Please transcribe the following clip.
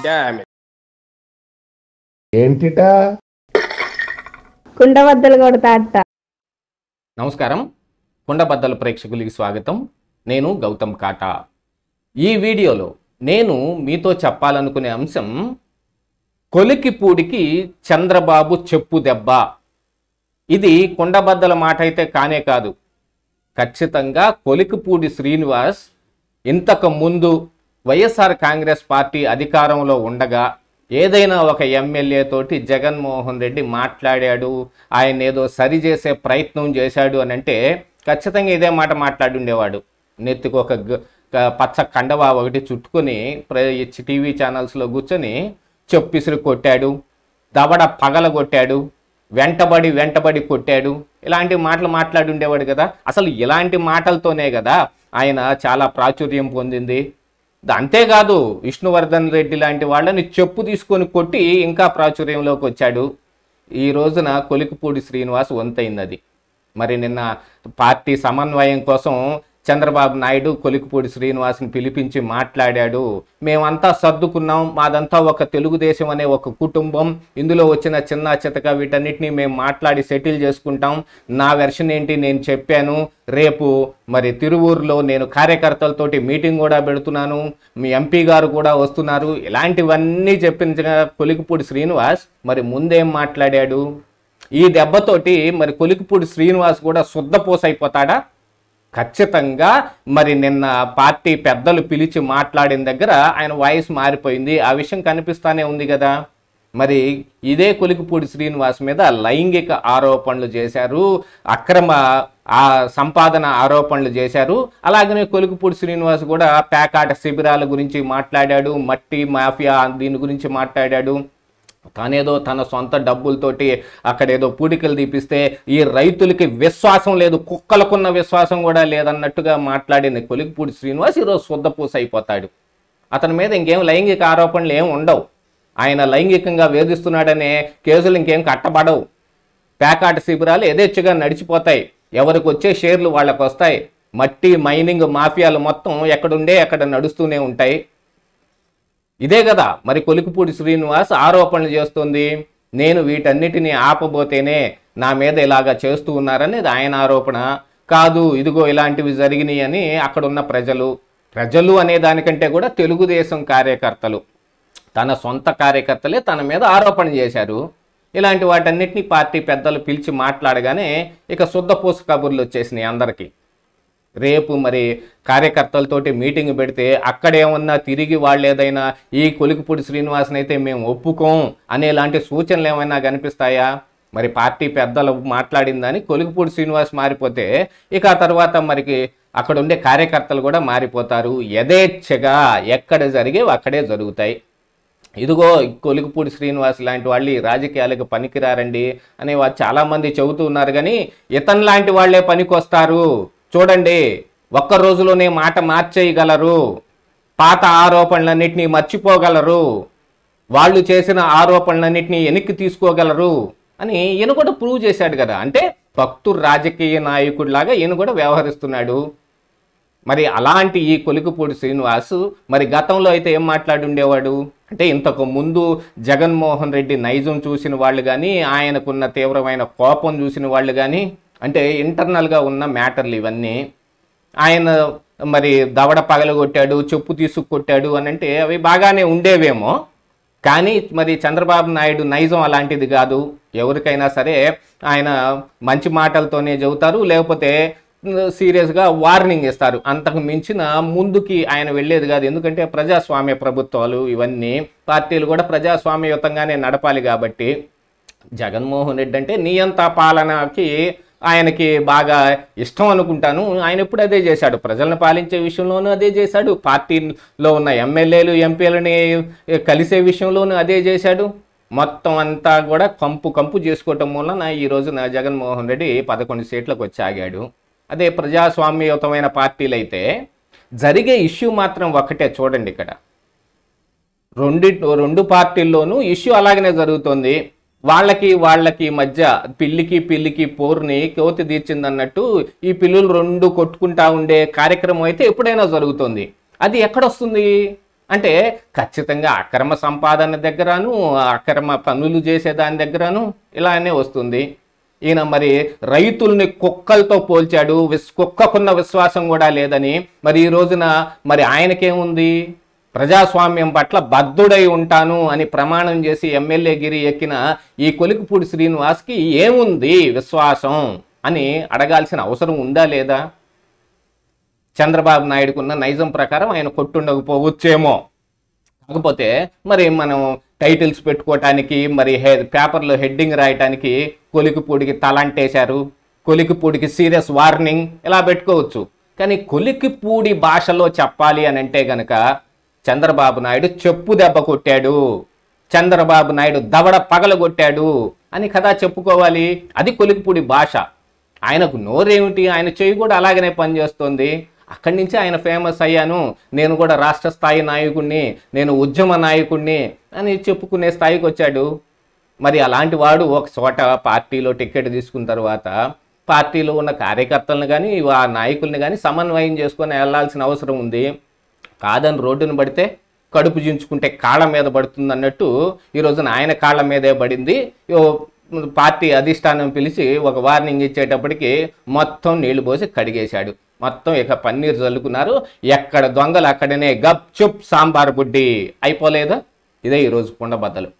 Damn it. ఏంటిటా కుండబద్దలు కొడతా అట్ట. నమస్కారం, కుండబద్దల ప్రేక్షకులకి స్వాగతం. నేను గౌతమ్ కాటా. ఈ వీడియోలో నేను మీతో చెప్పాలనుకునే అంశం కొలికిపూడికి చంద్రబాబు చెప్పు దెబ్బ. ఇది కుండబద్దల మాట అయితే కానే కాదు. ఖచ్చితంగా కొలికిపూడి శ్రీనివాస్ ఇంతకు ముందు వైఎస్ఆర్ కాంగ్రెస్ పార్టీ అధికారంలో ఉండగా ఏదైనా ఒక ఎమ్మెల్యే తోటి జగన్మోహన్ రెడ్డి మాట్లాడాడు, ఆయన ఏదో సరిచేసే ప్రయత్నం చేశాడు అని అంటే ఖచ్చితంగా ఇదే మాట మాట్లాడుండేవాడు. నెత్తికి ఒక పచ్చ కండవా ఒకటి చుట్టుకొని టీవీ ఛానల్స్లో కూర్చొని చెప్పిసురు కొట్టాడు, దవడ పగల కొట్టాడు, వెంటబడి కొట్టాడు, ఇలాంటి మాటలు మాట్లాడుండేవాడు కదా. అసలు ఇలాంటి మాటలతోనే కదా ఆయన చాలా ప్రాచుర్యం పొందింది. అంతేకాదు, విష్ణువర్ధన్ రెడ్డి లాంటి వాళ్ళని చెప్పు తీసుకొని కొట్టి ఇంకా ప్రాచుర్యంలోకి వచ్చాడు. ఈ రోజున కొలికిపూడి శ్రీనివాస్ వంతైంది. మరి నిన్న పార్టీ సమన్వయం కోసం చంద్రబాబు నాయుడు కొలికిపూడి శ్రీనివాస్ని పిలిపించి మాట్లాడాడు. మేమంతా సర్దుకున్నాం, మాదంతా ఒక తెలుగుదేశం అనే ఒక కుటుంబం, ఇందులో వచ్చిన చిన్న చితక వీటన్నిటిని మేము మాట్లాడి సెటిల్ చేసుకుంటాం. నా వెర్షన్ ఏంటి నేను చెప్పాను. రేపు మరి తిరువూరులో నేను కార్యకర్తలతోటి మీటింగ్ కూడా పెడుతున్నాను, మీ ఎంపీ గారు కూడా వస్తున్నారు. ఇలాంటివన్నీ చెప్పిన కొలికిపూడి శ్రీనివాస్ మరి ముందేం మాట్లాడాడు? ఈ దెబ్బతోటి మరి కొలికిపూడి శ్రీనివాస్ కూడా శుద్ధపోసైపోతాడా? ఖచ్చితంగా మరి నిన్న పార్టీ పెద్దలు పిలిచి మాట్లాడిన దగ్గర ఆయన వాయిస్ మారిపోయింది. ఆ విషయం కనిపిస్తానే ఉంది కదా. మరి ఇదే కొలికిపూడి శ్రీనివాస్ మీద లైంగిక ఆరోపణలు చేశారు, అక్రమ సంపాదన ఆరోపణలు చేశారు. అలాగనే కొలికిపూడి శ్రీనివాస్ కూడా పేకాట శిబిరాల గురించి మాట్లాడాడు, మట్టి మాఫియా దీని గురించి మాట్లాడాడు. తనేదో తన సొంత డబ్బులతోటి అక్కడేదో పూడికలు తీపిస్తే ఈ రైతులకి విశ్వాసం లేదు, కుక్కలకున్న విశ్వాసం కూడా లేదన్నట్టుగా మాట్లాడిన కొలికిపూడి శ్రీనివాస్ ఈరోజు శుద్ధపూస అయిపోతాడు. అతని మీద ఇంకేం లైంగిక ఆరోపణలు ఏం ఉండవు. ఆయన లైంగికంగా వేధిస్తున్నాడనే కేసులు ఇంకేం కట్టబడవు. పేకాట శిబిరాలు యథేచ్ఛగా నడిచిపోతాయి, ఎవరికి వచ్చే షేర్లు వాళ్ళకు వస్తాయి. మట్టి మైనింగ్ మాఫియాలు మొత్తం ఎక్కడుండే అక్కడ నడుస్తూనే ఉంటాయి. ఇదే కదా మరి కొలికిపూడి శ్రీనివాస్ ఆరోపణలు చేస్తుంది. నేను వీటన్నిటిని ఆపబోతేనే నా మీద ఇలాగా చేస్తూ ఉన్నారని ఆయన ఆరోపణ కాదు. ఇదిగో ఇలాంటివి జరిగినాయి అని అక్కడున్న ప్రజలు అనే దానికంటే కూడా తెలుగుదేశం కార్యకర్తలు, తన సొంత కార్యకర్తలే తన మీద ఆరోపణ చేశారు. ఇలాంటి వాటన్నిటిని పార్టీ పెద్దలు పిలిచి మాట్లాడగానే ఇక శుద్ధపూస కబుర్లు వచ్చేసినాయి అందరికీ. రేపు మరి కార్యకర్తలతోటి మీటింగ్ పెడితే అక్కడేమన్నా తిరిగి వాళ్ళు ఏదైనా ఈ కొలికిపూడి శ్రీనివాస్ని అయితే మేము ఒప్పుకోం అనేలాంటి సూచనలు ఏమైనా కనిపిస్తాయా? మరి పార్టీ పెద్దలు మాట్లాడిందని కొలికిపూడి శ్రీనివాస్ మారిపోతే ఇక ఆ తర్వాత మరికి అక్కడ ఉండే కార్యకర్తలు కూడా మారిపోతారు. యథేచ్ఛగా ఎక్కడ జరిగేవి అక్కడే జరుగుతాయి. ఇదిగో కొలికిపూడి శ్రీనివాస్ లాంటి వాళ్ళు రాజకీయాలకు పనికిరారండి అనే వాళ్ళు చాలామంది చెబుతూ ఉన్నారు. కానీ ఇతను లాంటి వాళ్లే పనికొస్తారు. చూడండి, ఒక్క రోజులోనే మాట మార్చేయగలరు, పాత ఆరోపణలన్నింటినీ మర్చిపోగలరు, వాళ్ళు చేసిన ఆరోపణలన్నింటినీ వెనక్కి తీసుకోగలరు అని ఈయన కూడా ప్రూవ్ చేశాడు కదా. అంటే భక్తుడు రాజకీయ నాయకుడిలాగా ఈయన కూడా వ్యవహరిస్తున్నాడు. మరి అలాంటి ఈ కొలికిపూడి శ్రీనివాస్ మరి గతంలో అయితే ఏం మాట్లాడుండేవాడు అంటే, ఇంతకు ముందు జగన్మోహన్ రెడ్డి నైజం చూసిన వాళ్ళు కానీ, ఆయనకున్న తీవ్రమైన కోపం చూసిన వాళ్ళు కానీ, అంటే ఇంటర్నల్గా ఉన్న మ్యాటర్లు ఇవన్నీ. ఆయన మరి దవడ పగలగొట్టాడు, చెప్పు తీసుకొట్టాడు అని అంటే అవి బాగానే ఉండేవేమో. కానీ మరి చంద్రబాబు నాయుడు నైజం అలాంటిది కాదు. ఎవరికైనా సరే ఆయన మంచి మాటలతోనే చెబుతారు, లేకపోతే సీరియస్గా వార్నింగ్ ఇస్తారు. అంతకు మించిన ముందుకి ఆయన వెళ్ళేది కాదు. ఎందుకంటే ప్రజాస్వామ్య ప్రభుత్వాలు ఇవన్నీ, పార్టీలు కూడా ప్రజాస్వామ్యయుతంగానే నడపాలి. కాబట్టి జగన్మోహన్ రెడ్డి అంటే నియంత పాలనకి ఆయనకి బాగా ఇష్టం అనుకుంటాను. ఆయన ఎప్పుడు అదే చేశాడు, ప్రజలను పాలించే విషయంలోనూ అదే చేశాడు, పార్టీలో ఉన్న ఎమ్మెల్యేలు ఎంపీలని కలిసే విషయంలోనూ అదే చేశాడు. మొత్తం అంతా కూడా కంపు చేసుకోవటం వలన ఈ రోజున జగన్మోహన్ రెడ్డి 11 సీట్లకు వచ్చి ఆగాడు. అదే ప్రజాస్వామ్యయుతమైన పార్టీలు అయితే జరిగే ఇష్యూ మాత్రం ఒకటే. చూడండి, ఇక్కడ రెండు పార్టీల్లోనూ ఇష్యూ అలాగనే జరుగుతుంది. వాళ్ళకి మధ్య పిల్లికి పోరుని కోతి తీర్చిందన్నట్టు ఈ పిల్లులు రెండు కొట్టుకుంటా ఉండే కార్యక్రమం అయితే ఎప్పుడైనా జరుగుతుంది. అది ఎక్కడొస్తుంది? అంటే ఖచ్చితంగా అక్రమ సంపాదన దగ్గరను, అక్రమ పనులు చేసే దాని దగ్గరను ఇలానే వస్తుంది. ఈయన మరి రైతుల్ని కుక్కలతో పోల్చాడు, కుక్కకున్న విశ్వాసం కూడా లేదని. మరి ఈ రోజున మరి ఆయనకేముంది? ప్రజాస్వామ్యం పట్ల బద్ధుడై ఉంటాను అని ప్రమాణం చేసి ఎమ్మెల్యే గిరి ఎక్కిన ఈ కొలికిపూడి శ్రీనివాస్కి ఏముంది విశ్వాసం అని అడగాల్సిన అవసరం ఉందా లేదా? చంద్రబాబు నాయుడుకున్న నైజం ప్రకారం ఆయన కొట్టుండకపోవచ్చేమో. కాకపోతే మరి మనం టైటిల్స్ పెట్టుకోవటానికి, మరి పేపర్లో హెడ్డింగ్ రాయటానికి కొలికిపూడికి తలంటేశారు, కొలికిపూడికి సీరియస్ వార్నింగ్ ఇలా పెట్టుకోవచ్చు. కానీ కొలికిపూడి భాషలో చెప్పాలి అని అంటే గనక చంద్రబాబు నాయుడు చెప్పు దెబ్బ కొట్టాడు, చంద్రబాబు నాయుడు దవడ పగలగొట్టాడు అని కదా చెప్పుకోవాలి. అది కొలికిపూడి భాష. ఆయనకు నోరేమిటి, ఆయన చెయ్యి కూడా అలాగనే పనిచేస్తుంది. అక్కడి నుంచి ఆయన ఫేమస్ అయ్యాను, నేను కూడా రాష్ట్ర స్థాయి నాయకుడిని, నేను ఉద్యమ నాయకుడిని అని చెప్పుకునే స్థాయికి వచ్చాడు. మరి అలాంటి వాడు ఒక చోట పార్టీలో టికెట్ తీసుకున్న తర్వాత పార్టీలో ఉన్న కార్యకర్తలను కానీ ఆ నాయకుల్ని కానీ సమన్వయం చేసుకొని వెళ్ళాల్సిన అవసరం ఉంది. కాదని రోడ్డును పడితే కడుపు చించుకుంటే కాళ్ళ మీద పడుతుంది అన్నట్టు ఈ రోజున ఆయన కాళ్ళ మీదే పడింది. పార్టీ అధిష్టానం పిలిచి ఒక వార్నింగ్ ఇచ్చేటప్పటికి మొత్తం నీళ్లు పోసి కడిగేశాడు. మొత్తం ఇక పన్నీరు చల్లుకున్నారు. ఎక్కడ దొంగలు అక్కడనే గప్ చుప్ సాంబార్ బుడ్డి అయిపోలేదా? ఇదే ఈరోజు కుండబద్దలు.